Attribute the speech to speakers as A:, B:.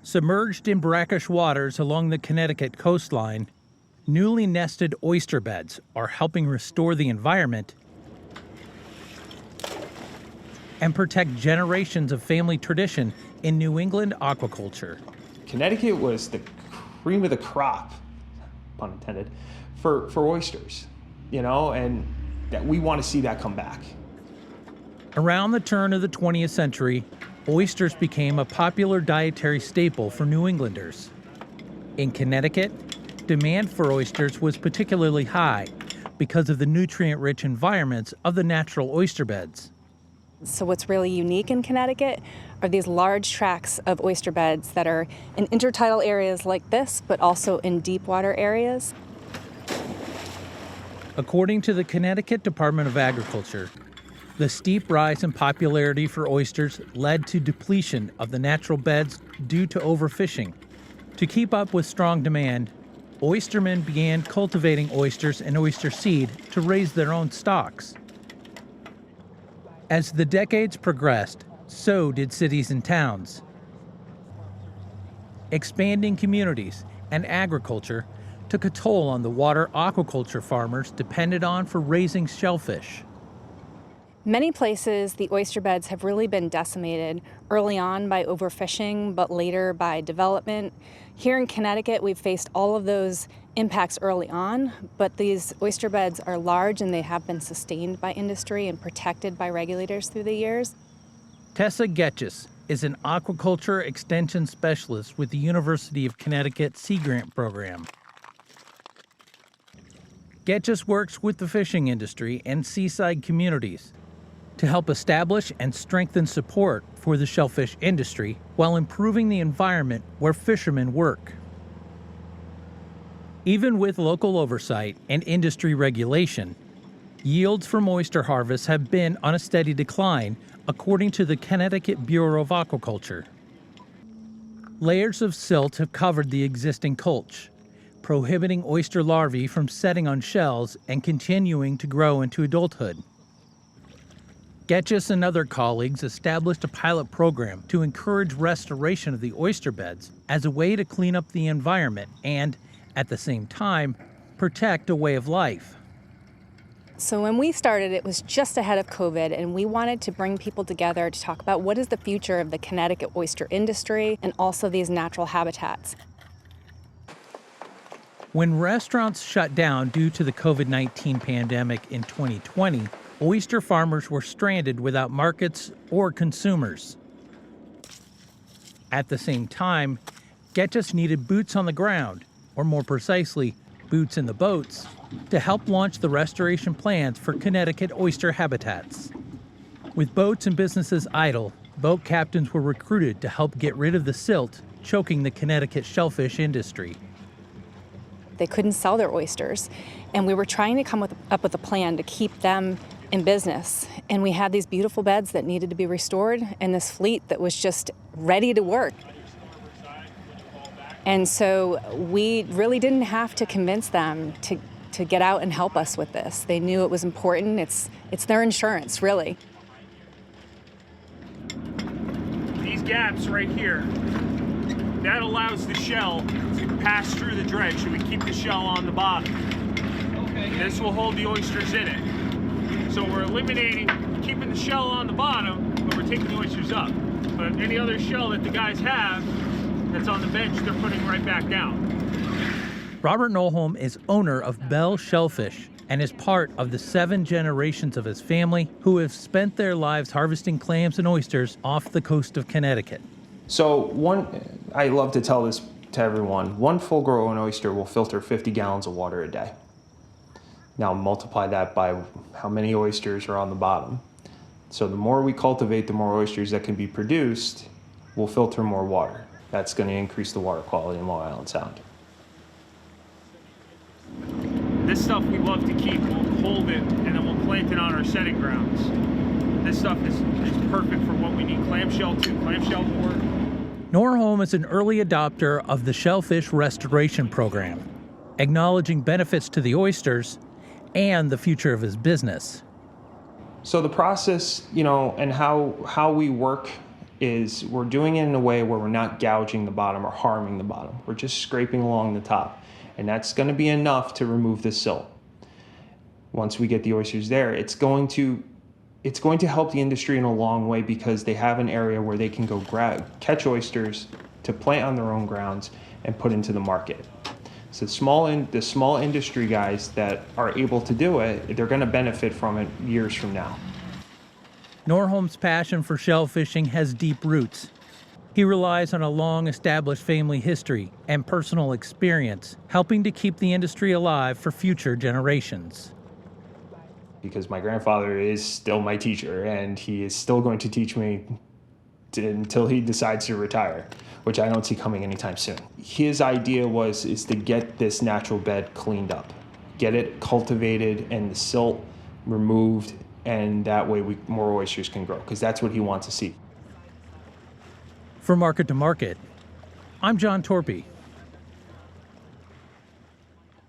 A: Submerged in brackish waters along the Connecticut coastline, newly nested oyster beds are helping restore the environment and protect generations of family tradition in New England aquaculture.
B: Connecticut was the cream of the crop, pun intended, for oysters, and that we want to see that come back.
A: Around the turn of the 20th century, oysters became a popular dietary staple for New Englanders. In Connecticut, demand for oysters was particularly high because of the nutrient-rich environments of the natural oyster beds.
C: So what's really unique in Connecticut are these large tracts of oyster beds that are in intertidal areas like this, but also in deep water areas.
A: According to the Connecticut Department of Agriculture, the steep rise in popularity for oysters led to depletion of the natural beds due to overfishing. To keep up with strong demand, oystermen began cultivating oysters and oyster seed to raise their own stocks. As the decades progressed, so did cities and towns. Expanding communities and agriculture took a toll on the water aquaculture farmers depended on for raising shellfish.
C: Many places, the oyster beds have really been decimated early on by overfishing, but later by development. Here in Connecticut, we've faced all of those impacts early on, but these oyster beds are large and they have been sustained by industry and protected by regulators through the years.
A: Tessa Getchis is an aquaculture extension specialist with the University of Connecticut Sea Grant program. Getchis works with the fishing industry and seaside communities to help establish and strengthen support for the shellfish industry while improving the environment where fishermen work. Even with local oversight and industry regulation, yields from oyster harvests have been on a steady decline, according to the Connecticut Bureau of Aquaculture. Layers of silt have covered the existing culch, prohibiting oyster larvae from setting on shells and continuing to grow into adulthood. Getchis and other colleagues established a pilot program to encourage restoration of the oyster beds as a way to clean up the environment and, at the same time, protect a way of life.
C: So when we started, it was just ahead of COVID, and we wanted to bring people together to talk about what is the future of the Connecticut oyster industry and also these natural habitats.
A: When restaurants shut down due to the COVID-19 pandemic in 2020, oyster farmers were stranded without markets or consumers. At the same time, Getchis needed boots on the ground, or more precisely, boots in the boats, to help launch the restoration plans for Connecticut oyster habitats. With boats and businesses idle, boat captains were recruited to help get rid of the silt choking the Connecticut shellfish industry.
C: They couldn't sell their oysters, and we were trying to come up with a plan to keep them in business. And we had these beautiful beds that needed to be restored and this fleet that was just ready to work. And so we really didn't have to convince them to get out and help us with this. They knew it was important. It's their insurance, really.
D: These gaps right here, that allows the shell to pass through the dredge, so we keep the shell on the bottom. Okay. This will hold the oysters in it. So we're eliminating, keeping the shell on the bottom, but we're taking the oysters up. But any other shell that the guys have that's on the bench, they're putting right back down.
A: Robert Nolholm is owner of Bell Shellfish and is part of the 7 generations of his family who have spent their lives harvesting clams and oysters off the coast of Connecticut.
B: So I love to tell this to everyone, one full-grown oyster will filter 50 gallons of water a day. Now multiply that by how many oysters are on the bottom. So the more we cultivate, the more oysters that can be produced, we'll filter more water. That's going to increase the water quality in Long Island Sound.
D: This stuff we love to keep, we'll hold it, and then we'll plant it on our setting grounds. This stuff is perfect for what we need clamshell to, clamshell for.
A: Nolholm is an early adopter of the Shellfish Restoration Program, acknowledging benefits to the oysters and the future of his business.
B: So the process, and how we work is we're doing it in a way where we're not gouging the bottom or harming the bottom. We're just scraping along the top. And that's going to be enough to remove the silt. Once we get the oysters there, it's going to help the industry in a long way because they have an area where they can go catch oysters to plant on their own grounds and put into the market. So the small industry guys that are able to do it, they're going to benefit from it years from now.
A: Norholm's passion for shell fishing has deep roots. He relies on a long-established family history and personal experience, helping to keep the industry alive for future generations.
B: Because my grandfather is still my teacher, and he is still going to teach me until he decides to retire, which I don't see coming anytime soon. His idea is to get this natural bed cleaned up, get it cultivated and the silt removed, and that way more oysters can grow, because that's what he wants to see.
A: For Market to Market, I'm John Torpy.